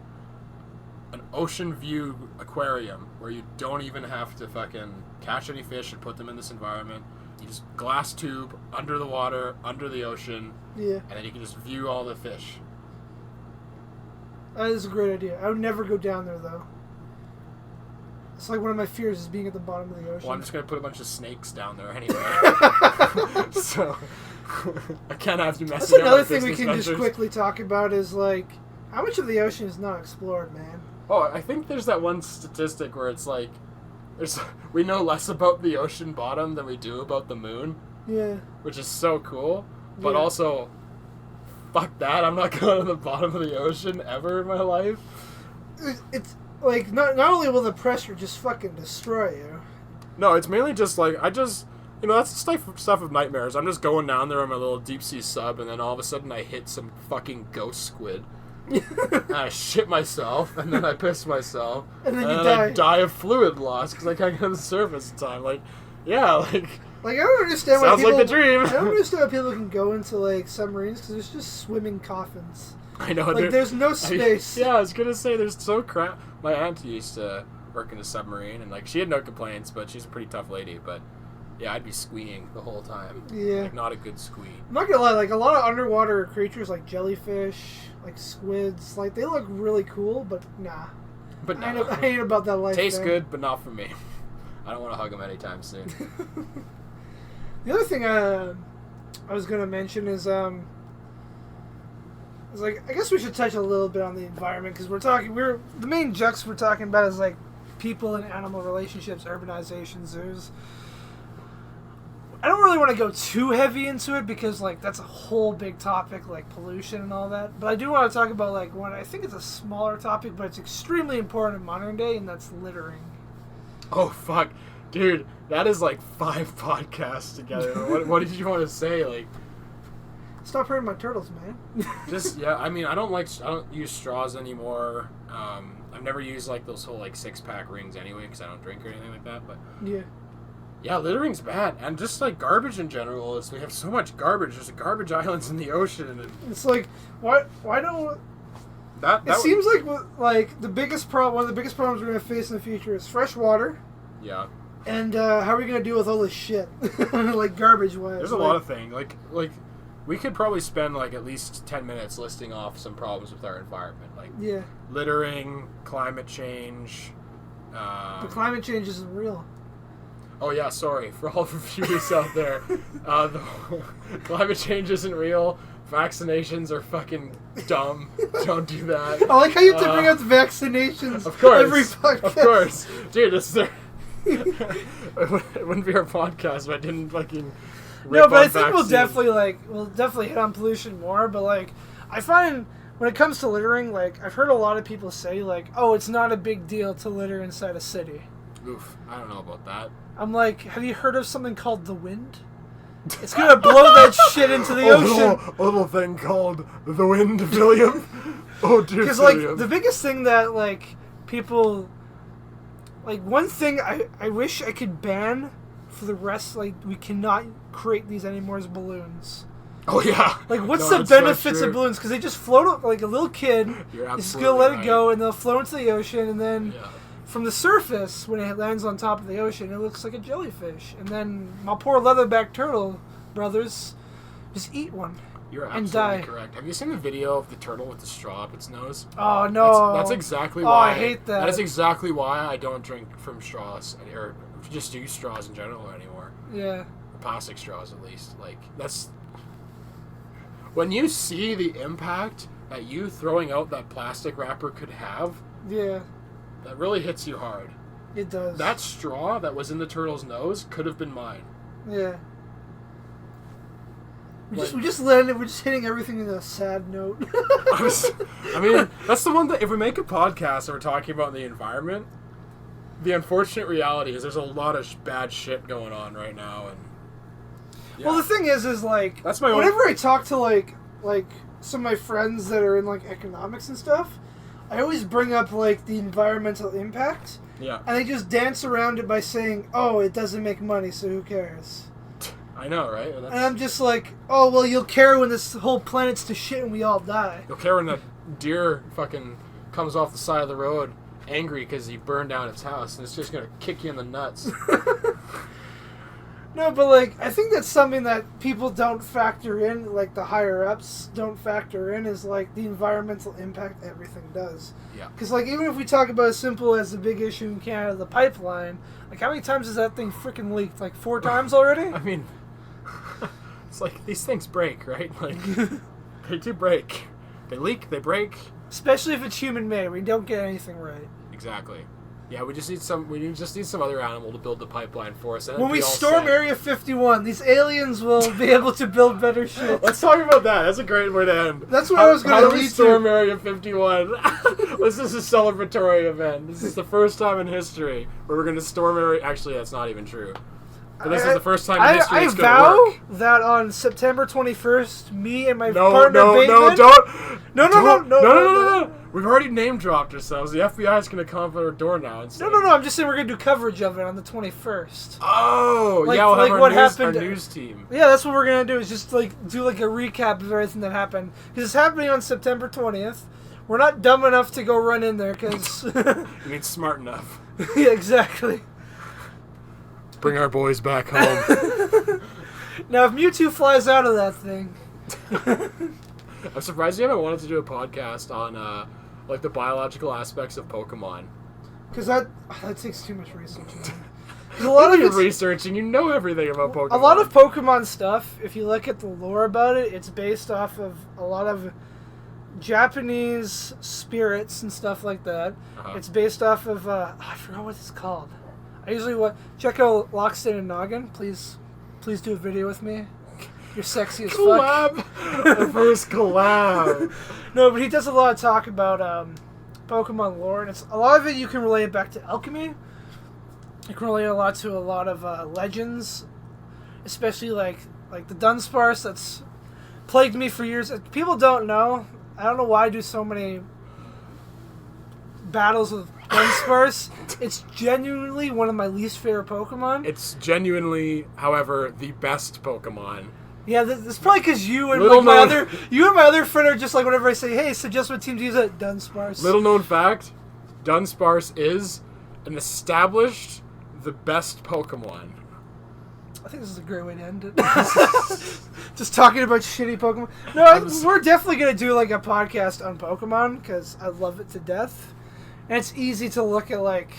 [SPEAKER 2] an ocean view aquarium where you don't even have to fucking catch any fish and put them in this environment. You just glass tube under the water, under the ocean, and then you can just view all the fish.
[SPEAKER 1] That is a great idea. I would never go down there though. It's like one of my fears is being at the bottom of the ocean.
[SPEAKER 2] Well, I'm just going to put a bunch of snakes down there anyway. So, I can't have you messing up.
[SPEAKER 1] That's another thing we
[SPEAKER 2] business
[SPEAKER 1] can
[SPEAKER 2] ventures.
[SPEAKER 1] just quickly talk about is, like, how much of the ocean is not explored, man?
[SPEAKER 2] Oh, I think there's that one statistic where it's like, we know less about the ocean bottom than we do about the moon.
[SPEAKER 1] Yeah.
[SPEAKER 2] Which is so cool. But also, fuck that. I'm not going to the bottom of the ocean ever in my life.
[SPEAKER 1] It's... Like, not only will the pressure just fucking destroy you.
[SPEAKER 2] No, it's mainly just, like, that's the stuff of nightmares. I'm just going down there on my little deep-sea sub, and then all of a sudden I hit some fucking ghost squid. And I shit myself, and then I piss myself.
[SPEAKER 1] And then
[SPEAKER 2] I die of fluid loss, because I can't get to the surface in time. Like, yeah, like...
[SPEAKER 1] Like, I don't understand why
[SPEAKER 2] sounds
[SPEAKER 1] people...
[SPEAKER 2] like the dream.
[SPEAKER 1] I don't understand why people can go into, like, submarines, because there's just swimming coffins.
[SPEAKER 2] I know.
[SPEAKER 1] Like, there's no space.
[SPEAKER 2] I was gonna say, there's so crap. My aunt used to work in a submarine, and, like, she had no complaints, but she's a pretty tough lady, but... Yeah, I'd be squeeing the whole time.
[SPEAKER 1] Yeah.
[SPEAKER 2] Like, not a good squee.
[SPEAKER 1] I'm not gonna lie, like, a lot of underwater creatures, like jellyfish, like squids, like, they look really cool, but nah.
[SPEAKER 2] But
[SPEAKER 1] I ain't about that life.
[SPEAKER 2] Tastes
[SPEAKER 1] man.
[SPEAKER 2] good, but not for me. I don't want to hug them anytime soon.
[SPEAKER 1] The other thing I was gonna mention is like, I guess we should touch a little bit on the environment, because the main jux we're talking about is like people and animal relationships, urbanization, zoos. I don't really want to go too heavy into it because like that's a whole big topic, like pollution and all that. But I do want to talk about like one. I think it's a smaller topic, but it's extremely important in modern day, and that's littering.
[SPEAKER 2] Oh fuck, dude, that is like 5 podcasts together. What did you want to say? Like,
[SPEAKER 1] stop hurting my turtles, man.
[SPEAKER 2] just I mean, I don't use straws anymore. I've never used like those whole like 6-pack rings anyway because I don't drink or anything like that. But yeah, littering's bad, and just like garbage in general. We have so much garbage. There's garbage islands in the ocean, and
[SPEAKER 1] it's like why don't
[SPEAKER 2] that
[SPEAKER 1] it seems like the biggest problem. One of the biggest problems we're gonna face in the future is fresh water.
[SPEAKER 2] Yeah.
[SPEAKER 1] And how are we gonna deal with all this shit, like garbage wise?
[SPEAKER 2] There's a lot of things. Like we could probably spend like at least 10 minutes listing off some problems with our environment, like littering, climate change,
[SPEAKER 1] But climate change isn't real.
[SPEAKER 2] Oh yeah, sorry for all the viewers out there. The climate change isn't real. Vaccinations are fucking dumb. Don't do that.
[SPEAKER 1] I like how you have to bring up the vaccinations.
[SPEAKER 2] Of course,
[SPEAKER 1] every podcast.
[SPEAKER 2] Of course, dude. This is it wouldn't be our podcast if I didn't fucking.
[SPEAKER 1] No, but I think we'll definitely hit on pollution more. But like, I find when it comes to littering, like I've heard a lot of people say like, oh, it's not a big deal to litter inside a city.
[SPEAKER 2] Oof, I don't know about that.
[SPEAKER 1] I'm like, have you heard of something called the wind? It's gonna blow that shit into the ocean.
[SPEAKER 2] A little thing called the wind, William. Oh, dude.
[SPEAKER 1] Because like the biggest thing that like people, like one thing I wish I could ban for the rest. Like we cannot create these anymore as balloons.
[SPEAKER 2] Oh yeah.
[SPEAKER 1] Like what's the benefits of balloons? Because they just float like a little kid.
[SPEAKER 2] You're
[SPEAKER 1] is just gonna let it go and they'll float into the ocean and then.
[SPEAKER 2] Yeah.
[SPEAKER 1] From the surface, when it lands on top of the ocean, it looks like a jellyfish. And then my poor leatherback turtle brothers just eat one.
[SPEAKER 2] You're
[SPEAKER 1] and
[SPEAKER 2] absolutely
[SPEAKER 1] die.
[SPEAKER 2] correct. Have you seen the video of the turtle with the straw up its nose?
[SPEAKER 1] Oh, no.
[SPEAKER 2] That's exactly why.
[SPEAKER 1] I hate that.
[SPEAKER 2] That is exactly why I don't drink from straws, or just use straws in general anymore.
[SPEAKER 1] Yeah.
[SPEAKER 2] Plastic straws, at least. Like, that's... When you see the impact that you throwing out that plastic wrapper could have...
[SPEAKER 1] Yeah.
[SPEAKER 2] That really hits you hard.
[SPEAKER 1] It does.
[SPEAKER 2] That straw that was in the turtle's nose could have been mine.
[SPEAKER 1] Yeah. We just landed. We're just hitting everything in a sad note.
[SPEAKER 2] I mean, that's the one that if we make a podcast and we're talking about the environment, the unfortunate reality is there's a lot of bad shit going on right now. And yeah.
[SPEAKER 1] Well, the thing is like
[SPEAKER 2] that's my
[SPEAKER 1] whenever I talk to like some of my friends that are in like economics and stuff. I always bring up, like, the environmental impact.
[SPEAKER 2] Yeah.
[SPEAKER 1] And they just dance around it by saying, oh, it doesn't make money, so who cares?
[SPEAKER 2] I know, right?
[SPEAKER 1] And I'm just like, oh, well, you'll care when this whole planet's to shit and we all die.
[SPEAKER 2] You'll care when that deer fucking comes off the side of the road angry because he burned down its house and it's just going to kick you in the nuts.
[SPEAKER 1] No, but, like, I think that's something that people don't factor in, like, the higher-ups don't factor in, is, like, the environmental impact everything does.
[SPEAKER 2] Yeah.
[SPEAKER 1] Because, like, even if we talk about as simple as the big issue in Canada, the pipeline, like, how many times has that thing freaking leaked? Like, 4 times already?
[SPEAKER 2] I mean, it's like, these things break, right? Like, they do break. They leak, they break.
[SPEAKER 1] Especially if it's human-made. We don't get anything right.
[SPEAKER 2] Exactly. Yeah, we just need some other animal to build the pipeline for us.
[SPEAKER 1] When we storm Area 51, these aliens will be able to build better shit.
[SPEAKER 2] Let's talk about that. That's a great way to end.
[SPEAKER 1] That's what I was going to lead to.
[SPEAKER 2] Storm Area 51. This is a celebratory event. This is the first time in history where we're going to storm Area... Actually, that's not even true. But this is the first time in history it's going to work.
[SPEAKER 1] I vow that on September 21st, me and my partner Bateman...
[SPEAKER 2] No. We've already name dropped ourselves. The FBI is going to come to our door now. And say,
[SPEAKER 1] No. I'm just saying we're going to do coverage of it on the 21st.
[SPEAKER 2] Oh,
[SPEAKER 1] like,
[SPEAKER 2] yeah, we'll have
[SPEAKER 1] what
[SPEAKER 2] our news team.
[SPEAKER 1] Yeah, that's what we're going to do, is just like do like a recap of everything that happened. Because it's happening on September 20th. We're not dumb enough to go run in there, because...
[SPEAKER 2] You mean smart enough.
[SPEAKER 1] Yeah, exactly.
[SPEAKER 2] Bring our boys back home.
[SPEAKER 1] Now, if Mewtwo flies out of that thing...
[SPEAKER 2] I'm surprised you haven't wanted to do a podcast on, like, the biological aspects of Pokemon.
[SPEAKER 1] Because that takes too much research. A lot of
[SPEAKER 2] researching, you know everything about Pokemon.
[SPEAKER 1] A lot of Pokemon stuff, if you look at the lore about it, it's based off of a lot of Japanese spirits and stuff like that. Uh-huh. It's based off of, I forgot what it's called. I usually check out Lockstain and Noggin. Please do a video with me. You're sexy as fuck.
[SPEAKER 2] The first collab.
[SPEAKER 1] No, but he does a lot of talk about Pokemon lore, and a lot of it you can relate back to alchemy. You can relate a lot to a lot of legends, especially like the Dunsparce that's plagued me for years. People don't know. I don't know why I do so many battles with Dunsparce. It's genuinely one of my least favorite Pokemon.
[SPEAKER 2] It's genuinely, however, the best Pokemon.
[SPEAKER 1] Yeah, that's probably because you and like my other friend are just like, whenever I say, hey, suggest what team to use it, Dunsparce.
[SPEAKER 2] Little known fact, Dunsparce is an established the best Pokemon.
[SPEAKER 1] I think this is a great way to end it. Just talking about shitty Pokemon. No, we're definitely going to do like a podcast on Pokemon because I love it to death. And it's easy to look at like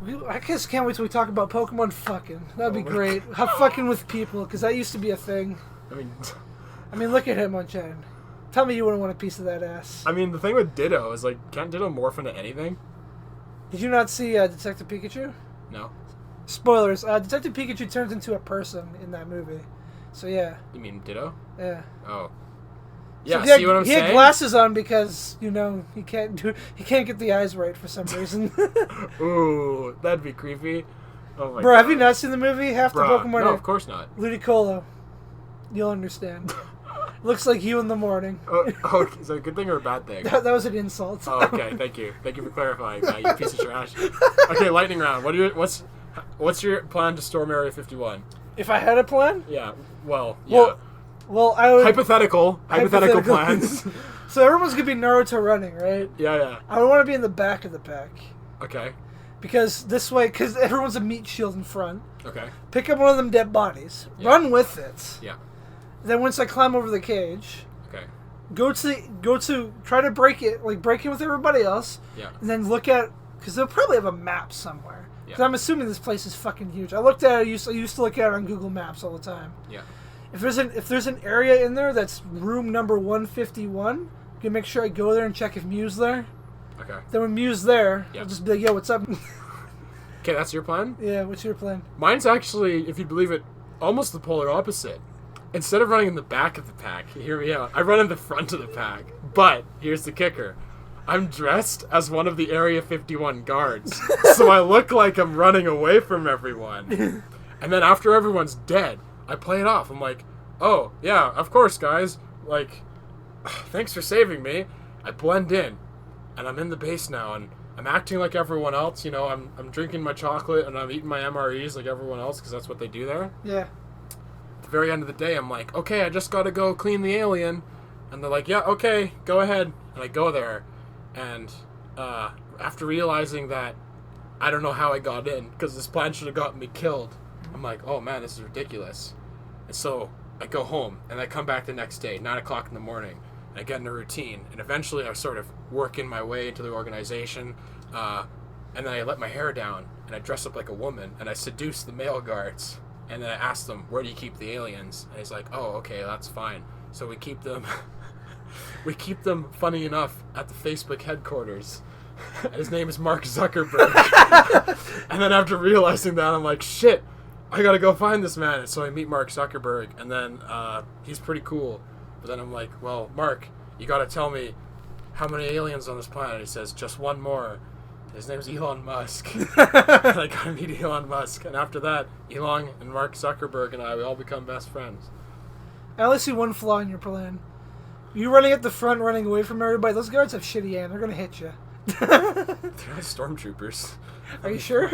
[SPEAKER 1] I just can't wait till we talk about Pokemon fucking. That'd be great.
[SPEAKER 2] God.
[SPEAKER 1] Have fucking with people, because that used to be a thing. I mean, look at him on Chen. Tell me you wouldn't want a piece of that ass.
[SPEAKER 2] I mean, the thing with Ditto is, like, can't Ditto morph into anything?
[SPEAKER 1] Did you not see Detective Pikachu?
[SPEAKER 2] No.
[SPEAKER 1] Spoilers. Detective Pikachu turns into a person in that movie. So, yeah.
[SPEAKER 2] You mean Ditto?
[SPEAKER 1] Yeah.
[SPEAKER 2] Oh. Yeah,
[SPEAKER 1] so
[SPEAKER 2] see what I'm saying?
[SPEAKER 1] He had glasses on because, you know, he can't get the eyes right for some reason.
[SPEAKER 2] Ooh, that'd be creepy. Oh my
[SPEAKER 1] Bro,
[SPEAKER 2] God.
[SPEAKER 1] have you not seen the movie? Half the Pokemon
[SPEAKER 2] no,
[SPEAKER 1] are
[SPEAKER 2] of course not.
[SPEAKER 1] Ludicolo. You'll understand. Looks like you in the morning.
[SPEAKER 2] Oh, is that a good thing or a bad thing?
[SPEAKER 1] That was an insult.
[SPEAKER 2] Oh, okay, thank you. Thank you for clarifying that, you piece of trash. Okay, lightning round. What's your plan to storm Area 51?
[SPEAKER 1] If I had a plan?
[SPEAKER 2] Yeah, yeah.
[SPEAKER 1] Well, I would...
[SPEAKER 2] Hypothetical plans.
[SPEAKER 1] So everyone's going to be Naruto running, right?
[SPEAKER 2] Yeah.
[SPEAKER 1] I would want to be in the back of the pack.
[SPEAKER 2] Okay.
[SPEAKER 1] Because this way, because everyone's a meat shield in front.
[SPEAKER 2] Okay.
[SPEAKER 1] Pick up one of them dead bodies.
[SPEAKER 2] Yeah.
[SPEAKER 1] Run with it.
[SPEAKER 2] Yeah.
[SPEAKER 1] Then once I climb over the cage...
[SPEAKER 2] Okay.
[SPEAKER 1] Go to try to break in with everybody else.
[SPEAKER 2] Yeah.
[SPEAKER 1] And then look at, because they'll probably have a map somewhere. Because
[SPEAKER 2] Yeah.
[SPEAKER 1] I'm assuming this place is fucking huge. I looked at it. I used to look at it on Google Maps all the time.
[SPEAKER 2] Yeah.
[SPEAKER 1] If there's an area in there that's room number 151, you can make sure I go there and check if Mew's there.
[SPEAKER 2] Okay.
[SPEAKER 1] Then when Mew's there,
[SPEAKER 2] Yeah.
[SPEAKER 1] I'll just be like, yo, what's up?
[SPEAKER 2] Okay, that's your plan?
[SPEAKER 1] Yeah, what's your plan?
[SPEAKER 2] Mine's actually, if you believe it, almost the polar opposite. Instead of running in the back of the pack, hear me out, I run in the front of the pack. But, here's the kicker. I'm dressed as one of the Area 51 guards. So I look like I'm running away from everyone. And then after everyone's dead, I play it off. I'm like, oh, yeah, of course, guys. Like, thanks for saving me. I blend in. And I'm in the base now, and I'm acting like everyone else. You know, I'm drinking my chocolate, and I'm eating my MREs like everyone else, because that's what they do there.
[SPEAKER 1] Yeah.
[SPEAKER 2] At the very end of the day, I'm like, okay, I just gotta go clean the alien. And they're like, yeah, okay, go ahead. And I go there, and after realizing that I don't know how I got in, because this plan should have gotten me killed, I'm like, oh man, this is ridiculous. And so I go home, and I come back the next day, 9 o'clock in the morning, and I get in a routine, and eventually I sort of work in my way into the organization, and then I let my hair down, and I dress up like a woman, and I seduce the male guards. And then I asked them, where do you keep the aliens? And he's like, oh, okay, that's fine. So we keep them, funny enough, at the Facebook headquarters. And his name is Mark Zuckerberg. And then after realizing that, I'm like, shit, I gotta go find this man. And so I meet Mark Zuckerberg, and then he's pretty cool. But then I'm like, well, Mark, you gotta tell me how many aliens on this planet. He says, just one more. His name's Elon Musk. And I gotta meet Elon Musk. And after that, Elon and Mark Zuckerberg and we all become best friends.
[SPEAKER 1] I only see one flaw in your plan. You running at the front, running away from everybody. Those guards have shitty aim. They're gonna hit you.
[SPEAKER 2] They're not stormtroopers.
[SPEAKER 1] Are you sure?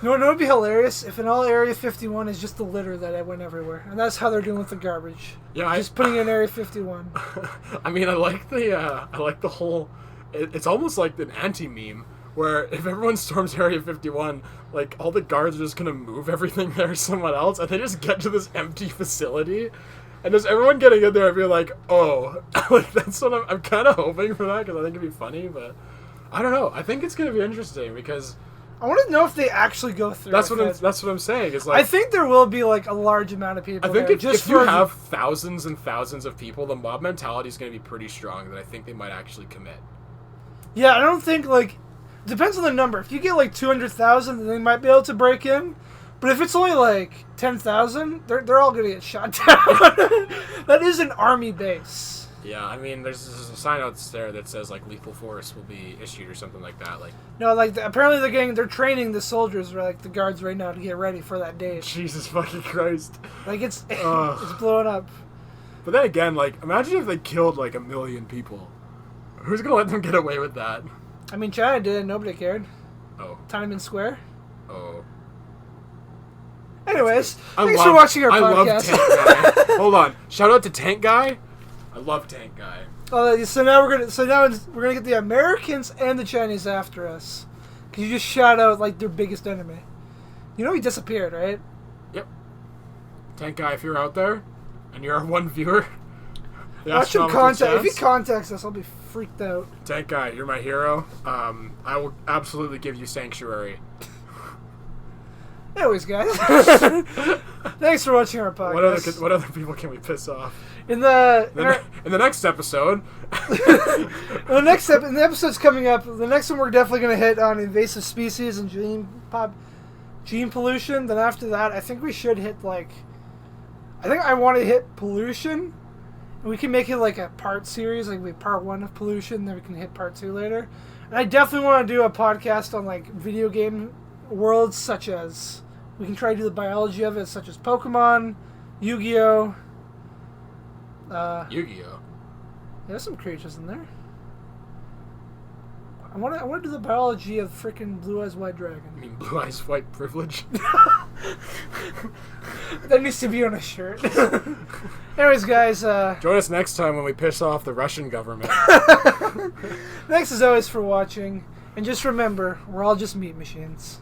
[SPEAKER 1] No, it would be hilarious if in all Area 51 is just the litter that I went everywhere, and that's how they're doing with the garbage.
[SPEAKER 2] Yeah,
[SPEAKER 1] just putting it in Area 51.
[SPEAKER 2] I mean, I like the whole. It's almost like an anti-meme where if everyone storms Area 51, like all the guards are just gonna move everything there somewhere else, and they just get to this empty facility, and just everyone getting in there and be like, oh, like that's what I'm kind of hoping for that because I think it'd be funny, but I don't know. I think it's gonna be interesting because.
[SPEAKER 1] I want to know if they actually go through.
[SPEAKER 2] That's what I'm saying. Is like
[SPEAKER 1] I think there will be like a large amount of people.
[SPEAKER 2] I think
[SPEAKER 1] there,
[SPEAKER 2] if you have thousands and thousands of people, the mob mentality is going to be pretty strong. That I think they might actually commit.
[SPEAKER 1] Yeah, I don't think like depends on the number. If you get like 200,000, then they might be able to break in. But if it's only like 10,000, they're all going to get shot down. That is an army base.
[SPEAKER 2] Yeah, I mean, there's a sign out there that says like lethal force will be issued or something like that. Like
[SPEAKER 1] no, like apparently they're training the soldiers or like the guards right now to get ready for that day.
[SPEAKER 2] Jesus fucking Christ!
[SPEAKER 1] Like it's blowing up.
[SPEAKER 2] But then again, like imagine if they killed like 1 million people. Who's gonna let them get away with that?
[SPEAKER 1] I mean, China did it. Nobody cared.
[SPEAKER 2] Oh.
[SPEAKER 1] Tiananmen Square.
[SPEAKER 2] Oh.
[SPEAKER 1] Anyways, thanks for watching our podcast.
[SPEAKER 2] I love Tank Guy. Hold on. Shout out to Tank Guy. I love Tank Guy.
[SPEAKER 1] So now we're gonna get the Americans and the Chinese after us, because you just shout out like their biggest enemy. You know he disappeared, right?
[SPEAKER 2] Yep. Tank Guy, if you're out there, and you're our one viewer,
[SPEAKER 1] watch him contact. If he contacts us, I'll be freaked out.
[SPEAKER 2] Tank guy, you're my hero. I will absolutely give you sanctuary.
[SPEAKER 1] Anyways, guys, thanks for watching our podcast.
[SPEAKER 2] What other people can we piss off?
[SPEAKER 1] In the
[SPEAKER 2] next episode,
[SPEAKER 1] in the episodes coming up, the next one we're definitely going to hit on invasive species and gene pollution. Then after that, I think we should hit I want to hit pollution. We can make it like a part series, like we part 1 of pollution, then we can hit part 2 later. And I definitely want to do a podcast on like video game worlds, such as we can try to do the biology of it, such as Pokemon, Yu-Gi-Oh.
[SPEAKER 2] Yu-Gi-Oh.
[SPEAKER 1] There's some creatures in there. I want to do the biology of freaking Blue Eyes White Dragon.
[SPEAKER 2] You mean Blue Eyes White Privilege?
[SPEAKER 1] That needs to be on a shirt. Anyways, guys.
[SPEAKER 2] Join us next time when we piss off the Russian government.
[SPEAKER 1] Thanks as always for watching. And just remember, we're all just meat machines.